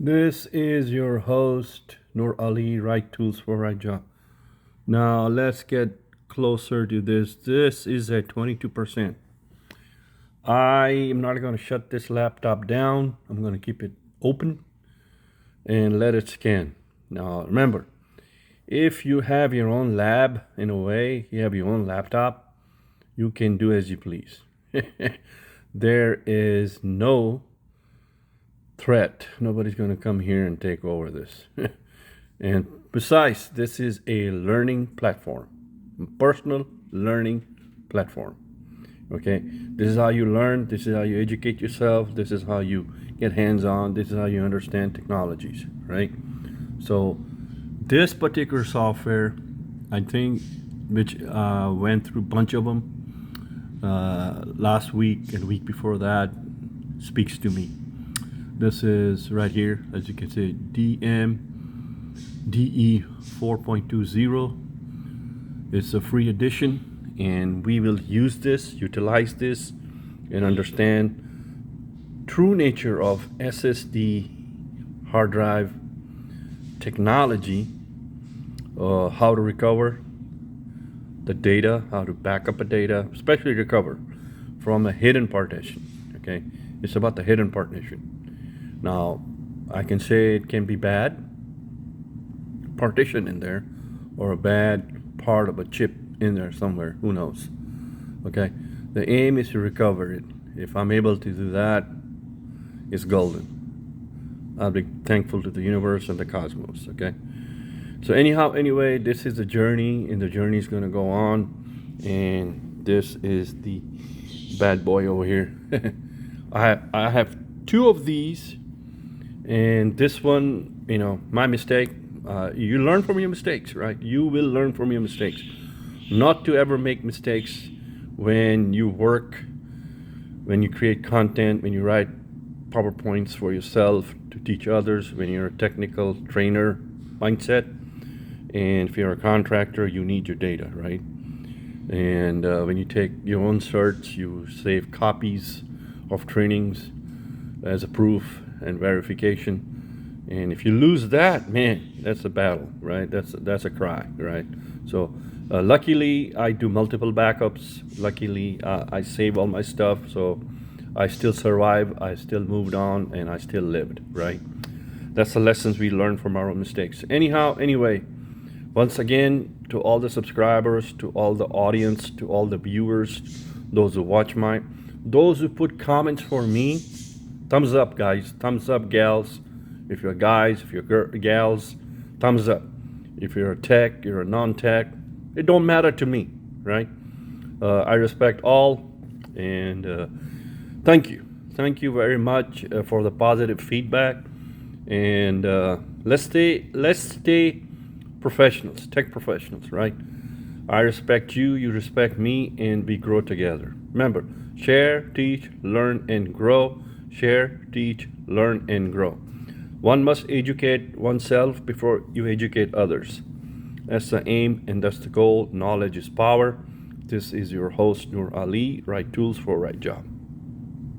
This is your host, Noor Ali, right tools for right job. Now let's get closer to this. This is at 22%. I am not going to shut this laptop down. I'm going to keep it open and let it scan. Now remember, if you have your own lab, in a way, you have your own laptop, you can do as you please. There is no threat. Nobody's going to come here and take over this. And besides, this is a learning platform, personal learning platform. Okay, this is how you learn, this is how you educate yourself, this is how you get hands-on, this is how you understand technologies, right? So this particular software, I think, which went through a bunch of them last week and week before that, speaks to me. This is right here, as you can see, DMDE 4.20. It's a free edition, and we will use this, utilize this, and understand true nature of SSD hard drive technology, how to recover the data, how to back up a data, especially recover from a hidden partition. Okay, it's about the hidden partition. Now, I can say it can be bad partition in there, or a bad part of a chip in there somewhere, who knows. Okay, the aim is to recover it. If I'm able to do that, it's golden. I'll be thankful to the universe and the cosmos. Okay, so anyway, this is the journey, and the journey is going to go on, and this is the bad boy over here. I have two of these, and this one, my mistake. You learn from your mistakes, right? You will learn from your mistakes. Not to ever make mistakes when you work, when you create content, when you write PowerPoints for yourself to teach others, when you're a technical trainer mindset, and if you're a contractor, you need your data, right? And when you take your own certs, you save copies of trainings as a proof and verification. And if you lose that, man, that's a battle, right? That's a cry, right? So luckily, I do multiple backups. Luckily, I save all my stuff, so I still survive, I still moved on, and I still lived, right? That's the lessons we learn from our own mistakes. Anyway, once again, to all the subscribers, to all the audience, to all the viewers, those who watch those who put comments for me, thumbs up, guys, thumbs up, gals. If you're guys, if you're gals, thumbs up. If you're a tech, you're a non-tech, it don't matter to me, right? I respect all, and thank you very much for the positive feedback. And let's stay professionals, tech professionals, right? I respect you, you respect me, and we grow together. Remember, share, teach, learn, and grow. Share, teach, learn, and grow. One must educate oneself before you educate others. That's the aim, and that's the goal. Knowledge is power. This is your host, Noor Ali, right tools for right job.